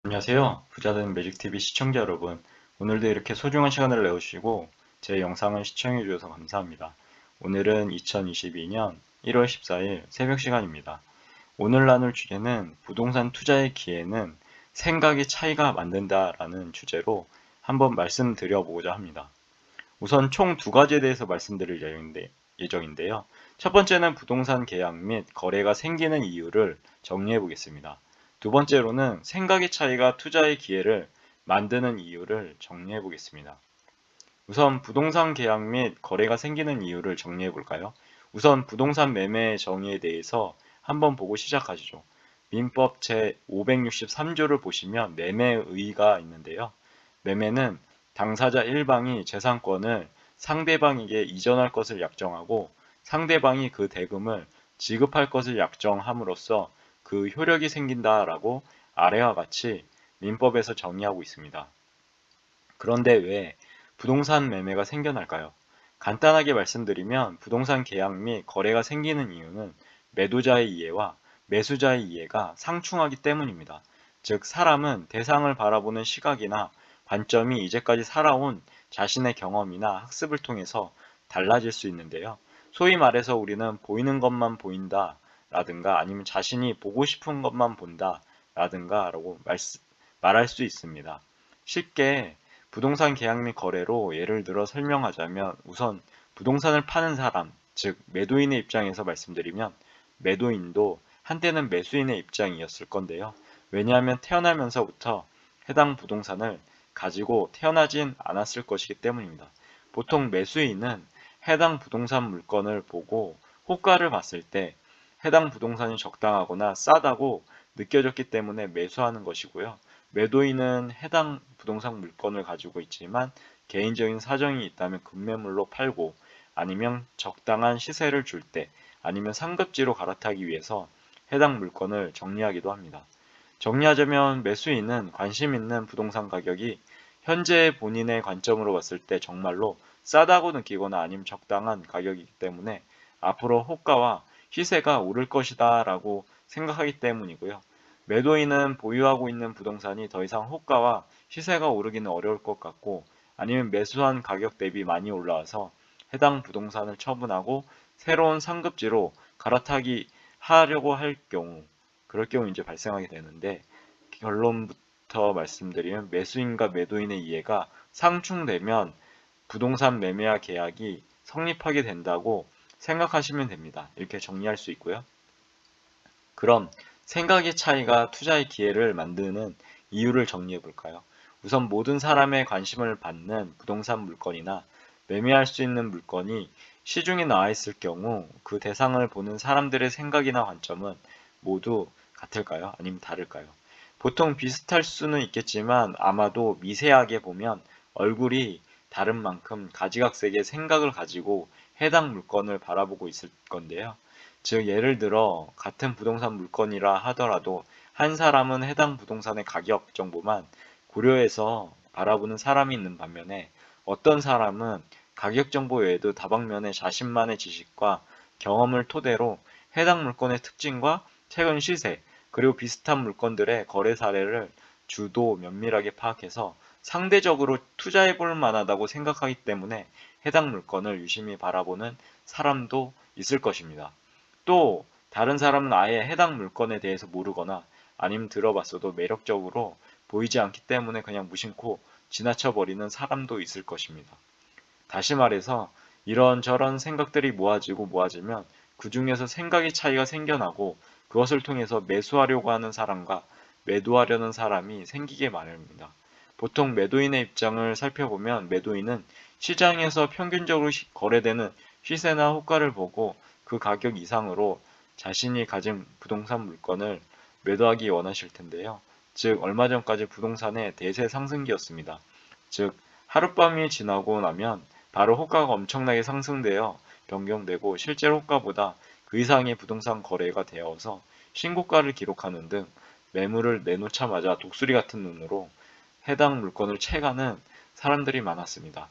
안녕하세요. 부자된 매직TV 시청자 여러분. 오늘도 이렇게 소중한 시간을 내주시고 제 영상을 시청해 주셔서 감사합니다. 오늘은 2022년 1월 14일 새벽 시간입니다. 오늘 나눌 주제는 부동산 투자의 기회는 생각의 차이가 만든다라는 주제로 한번 말씀드려 보고자 합니다. 우선 총 두 가지에 대해서 말씀드릴 예정인데요. 첫 번째는 부동산 계약 및 거래가 생기는 이유를 정리해 보겠습니다. 두 번째로는 생각의 차이가 투자의 기회를 만드는 이유를 정리해 보겠습니다. 우선 부동산 계약 및 거래가 생기는 이유를 정리해 볼까요? 우선 부동산 매매 정의에 대해서 한번 보고 시작하시죠. 민법 제563조를 보시면 매매의가 있는데요. 매매는 당사자 1방이 재산권을 상대방에게 이전할 것을 약정하고 상대방이 그 대금을 지급할 것을 약정함으로써 그 효력이 생긴다라고 아래와 같이 민법에서 정의하고 있습니다. 그런데 왜 부동산 매매가 생겨날까요? 간단하게 말씀드리면 부동산 계약 및 거래가 생기는 이유는 매도자의 이해와 매수자의 이해가 상충하기 때문입니다. 즉, 사람은 대상을 바라보는 시각이나 관점이 이제까지 살아온 자신의 경험이나 학습을 통해서 달라질 수 있는데요. 소위 말해서 우리는 보이는 것만 보인다 라든가 아니면 자신이 보고 싶은 것만 본다 라든가 라고 말할 수 있습니다. 쉽게 부동산 계약 및 거래로 예를 들어 설명하자면 우선 부동산을 파는 사람, 즉 매도인의 입장에서 말씀드리면 매도인도 한때는 매수인의 입장이었을 건데요. 왜냐하면 태어나면서부터 해당 부동산을 가지고 태어나진 않았을 것이기 때문입니다. 보통 매수인은 해당 부동산 물건을 보고 호가를 봤을 때 해당 부동산이 적당하거나 싸다고 느껴졌기 때문에 매수하는 것이고요. 매도인은 해당 부동산 물건을 가지고 있지만 개인적인 사정이 있다면 급매물로 팔고 아니면 적당한 시세를 줄 때 아니면 상급지로 갈아타기 위해서 해당 물건을 정리하기도 합니다. 정리하자면 매수인은 관심 있는 부동산 가격이 현재 본인의 관점으로 봤을 때 정말로 싸다고 느끼거나 아니면 적당한 가격이기 때문에 앞으로 호가와 시세가 오를 것이다 라고 생각하기 때문이고요. 매도인은 보유하고 있는 부동산이 더 이상 호가와 시세가 오르기는 어려울 것 같고 아니면 매수한 가격 대비 많이 올라와서 해당 부동산을 처분하고 새로운 상급지로 갈아타기 하려고 할 경우 그럴 경우 이제 발생하게 되는데 결론부터 말씀드리면 매수인과 매도인의 이해가 상충되면 부동산 매매와 계약이 성립하게 된다고 생각하시면 됩니다. 이렇게 정리할 수 있고요. 그럼 생각의 차이가 투자의 기회를 만드는 이유를 정리해 볼까요? 우선 모든 사람의 관심을 받는 부동산 물건이나 매매할 수 있는 물건이 시중에 나와 있을 경우 그 대상을 보는 사람들의 생각이나 관점은 모두 같을까요? 아니면 다를까요? 보통 비슷할 수는 있겠지만 아마도 미세하게 보면 얼굴이 다른 만큼 가지각색의 생각을 가지고 해당 물건을 바라보고 있을 건데요. 즉 예를 들어 같은 부동산 물건이라 하더라도 한 사람은 해당 부동산의 가격 정보만 고려해서 바라보는 사람이 있는 반면에 어떤 사람은 가격 정보 외에도 다방면의 자신만의 지식과 경험을 토대로 해당 물건의 특징과 최근 시세, 그리고 비슷한 물건들의 거래 사례를 주도 면밀하게 파악해서 상대적으로 투자해 볼 만하다고 생각하기 때문에 해당 물건을 유심히 바라보는 사람도 있을 것입니다. 또 다른 사람은 아예 해당 물건에 대해서 모르거나 아니면 들어봤어도 매력적으로 보이지 않기 때문에 그냥 무심코 지나쳐버리는 사람도 있을 것입니다. 다시 말해서 이런저런 생각들이 모아지면 그 중에서 생각의 차이가 생겨나고 그것을 통해서 매수하려고 하는 사람과 매도하려는 사람이 생기게 마련입니다. 보통 매도인의 입장을 살펴보면 매도인은 시장에서 평균적으로 거래되는 시세나 호가를 보고 그 가격 이상으로 자신이 가진 부동산 물건을 매도하기 원하실 텐데요. 즉 얼마 전까지 부동산의 대세 상승기였습니다. 즉 하룻밤이 지나고 나면 바로 호가가 엄청나게 상승되어 변경되고 실제로 호가보다 그 이상의 부동산 거래가 되어서 신고가를 기록하는 등 매물을 내놓자마자 독수리 같은 눈으로 해당 물건을 채가는 사람들이 많았습니다.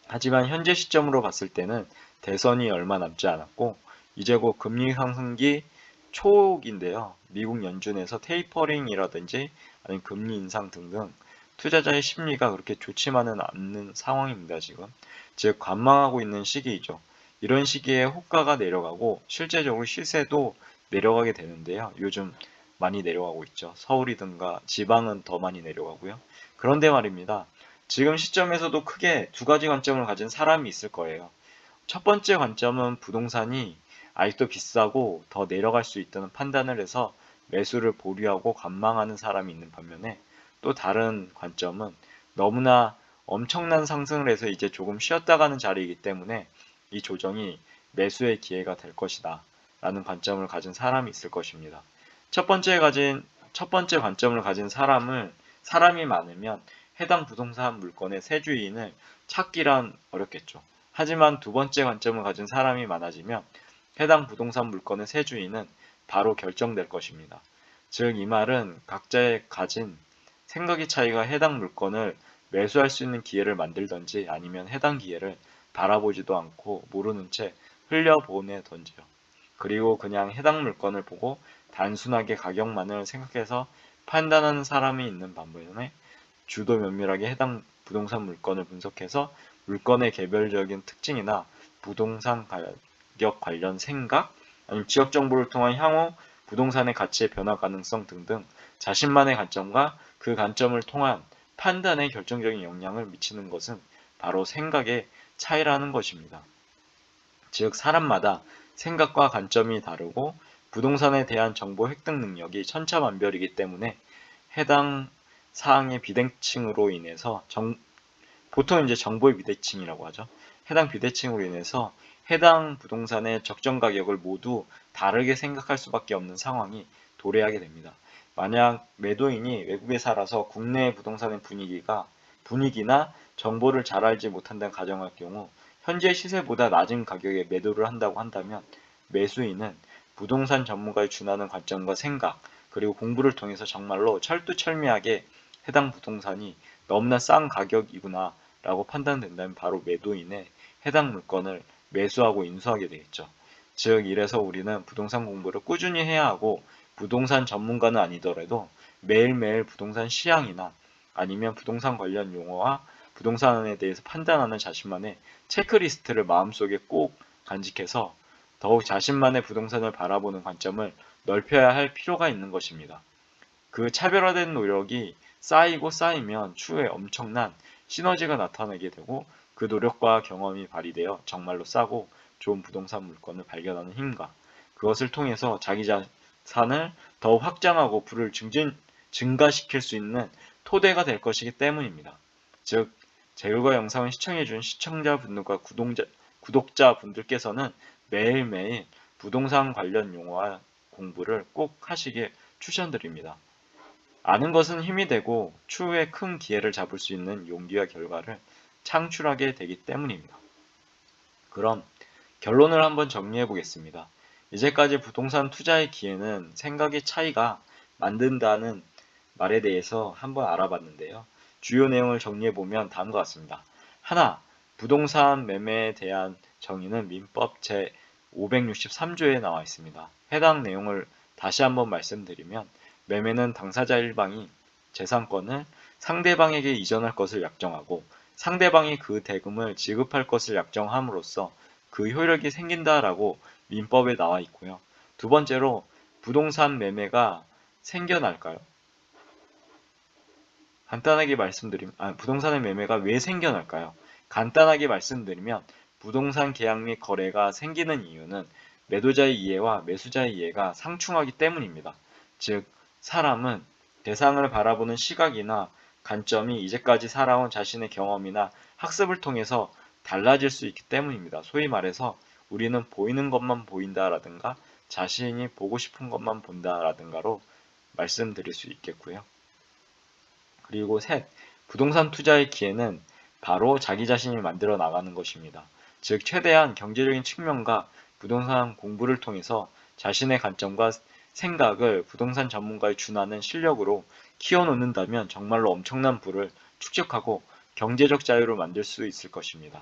하지만 현재 시점으로 봤을 때는 대선이 얼마 남지 않았고 이제 곧 금리 상승기 초옥인데요. 미국 연준에서 테이퍼링이라든지 아니면 금리 인상 등등 투자자의 심리가 그렇게 좋지만은 않는 상황입니다, 지금. 즉, 관망하고 있는 시기이죠. 이런 시기에 호가가 내려가고 실제적으로 시세도 내려가게 되는데요. 요즘 많이 내려가고 있죠. 서울이든가 지방은 더 많이 내려가고요. 그런데 말입니다. 지금 시점에서도 크게 두 가지 관점을 가진 사람이 있을 거예요. 첫 번째 관점은 부동산이 아직도 비싸고 더 내려갈 수 있다는 판단을 해서 매수를 보류하고 관망하는 사람이 있는 반면에, 또 다른 관점은 너무나 엄청난 상승을 해서 이제 조금 쉬었다 가는 자리이기 때문에 이 조정이 매수의 기회가 될 것이다 라는 관점을 가진 사람이 있을 것입니다. 첫 번째 관점을 가진 사람이 많으면 해당 부동산 물건의 세주인을 찾기란 어렵겠죠. 하지만 두 번째 관점을 가진 사람이 많아지면 해당 부동산 물건의 세주인은 바로 결정될 것입니다. 즉, 이 말은 각자의 가진 생각의 차이가 해당 물건을 매수할 수 있는 기회를 만들던지 아니면 해당 기회를 바라보지도 않고 모르는 채 흘려보내던지요. 그리고 그냥 해당 물건을 보고 단순하게 가격만을 생각해서 판단하는 사람이 있는 반면에, 주도 면밀하게 해당 부동산 물건을 분석해서 물건의 개별적인 특징이나 부동산 가격 관련 생각, 아니면 지역 정보를 통한 향후 부동산의 가치의 변화 가능성 등등 자신만의 관점과 그 관점을 통한 판단에 결정적인 영향을 미치는 것은 바로 생각의 차이라는 것입니다. 즉, 사람마다 생각과 관점이 다르고 부동산에 대한 정보 획득 능력이 천차만별이기 때문에 해당 사항의 비대칭으로 인해서 보통 이제 정보의 비대칭이라고 하죠. 해당 비대칭으로 인해서 해당 부동산의 적정 가격을 모두 다르게 생각할 수밖에 없는 상황이 도래하게 됩니다. 만약 매도인이 외국에 살아서 국내 부동산의 분위기나 정보를 잘 알지 못한다는 가정할 경우 현재 시세보다 낮은 가격에 매도를 한다고 한다면, 매수인은 부동산 전문가의 준하는 관점과 생각, 그리고 공부를 통해서 정말로 철두철미하게 해당 부동산이 너무나 싼 가격이구나 라고 판단된다면 바로 매도인의 해당 물건을 매수하고 인수하게 되겠죠. 즉, 이래서 우리는 부동산 공부를 꾸준히 해야 하고, 부동산 전문가는 아니더라도 매일매일 부동산 시향이나 아니면 부동산 관련 용어와 부동산에 대해서 판단하는 자신만의 체크리스트를 마음속에 꼭 간직해서 더욱 자신만의 부동산을 바라보는 관점을 넓혀야 할 필요가 있는 것입니다. 그 차별화된 노력이 쌓이고 쌓이면 추후에 엄청난 시너지가 나타나게 되고, 그 노력과 경험이 발휘되어 정말로 싸고 좋은 부동산 물건을 발견하는 힘과 그것을 통해서 자기 자산을 더욱 확장하고 부를 증가시킬 수 있는 토대가 될 것이기 때문입니다. 즉, 제 글과 영상을 시청해준 시청자분들과 구독자분들께서는 매일매일 부동산 관련 용어와 공부를 꼭 하시길 추천드립니다. 아는 것은 힘이 되고 추후에 큰 기회를 잡을 수 있는 용기와 결과를 창출하게 되기 때문입니다. 그럼 결론을 한번 정리해 보겠습니다. 이제까지 부동산 투자의 기회는 생각의 차이가 만든다는 말에 대해서 한번 알아봤는데요. 주요 내용을 정리해 보면 다음과 같습니다. 하나, 부동산 매매에 대한 정의는 민법 제 563조에 나와 있습니다. 해당 내용을 다시 한번 말씀드리면, 매매는 당사자 일방이 재산권을 상대방에게 이전할 것을 약정하고 상대방이 그 대금을 지급할 것을 약정함으로써 그 효력이 생긴다라고 민법에 나와 있고요. 두 번째로, 부동산 매매가 생겨날까요? 부동산의 매매가 왜 생겨날까요? 간단하게 말씀드리면, 부동산 계약 및 거래가 생기는 이유는 매도자의 이해와 매수자의 이해가 상충하기 때문입니다. 즉, 사람은 대상을 바라보는 시각이나 관점이 이제까지 살아온 자신의 경험이나 학습을 통해서 달라질 수 있기 때문입니다. 소위 말해서 우리는 보이는 것만 보인다라든가 자신이 보고 싶은 것만 본다라든가로 말씀드릴 수 있겠고요. 그리고 셋, 부동산 투자의 기회는 바로 자기 자신이 만들어 나가는 것입니다. 즉, 최대한 경제적인 측면과 부동산 공부를 통해서 자신의 관점과 생각을 부동산 전문가에 준하는 실력으로 키워놓는다면 정말로 엄청난 부를 축적하고 경제적 자유를 만들 수 있을 것입니다.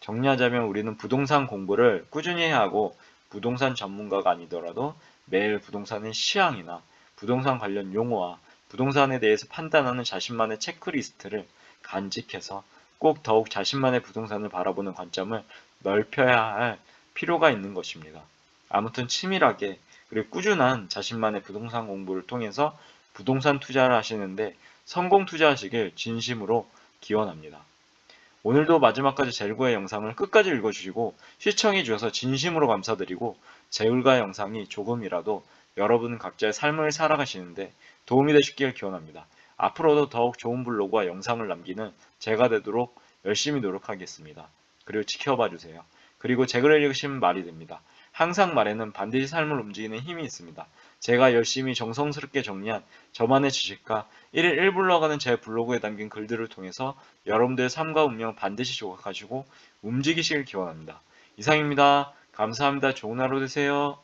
정리하자면 우리는 부동산 공부를 꾸준히 해야 하고, 부동산 전문가가 아니더라도 매일 부동산의 시향이나 부동산 관련 용어와 부동산에 대해서 판단하는 자신만의 체크리스트를 간직해서 꼭 더욱 자신만의 부동산을 바라보는 관점을 넓혀야 할 필요가 있는 것입니다. 아무튼 치밀하게 그리고 꾸준한 자신만의 부동산 공부를 통해서 부동산 투자를 하시는데 성공 투자하시길 진심으로 기원합니다. 오늘도 마지막까지 젤고의 영상을 끝까지 읽어주시고 시청해 주셔서 진심으로 감사드리고 젤과 영상이 조금이라도 여러분 각자의 삶을 살아가시는데 도움이 되셨길 기원합니다. 앞으로도 더욱 좋은 블로그와 영상을 남기는 제가 되도록 열심히 노력하겠습니다. 그리고 지켜봐 주세요. 그리고 잭을 읽으시면 말이 됩니다. 항상 말에는 반드시 삶을 움직이는 힘이 있습니다. 제가 열심히 정성스럽게 정리한 저만의 지식과 1일 1불로 가는 제 블로그에 담긴 글들을 통해서 여러분들의 삶과 운명 반드시 조각하시고 움직이시길 기원합니다. 이상입니다. 감사합니다. 좋은 하루 되세요.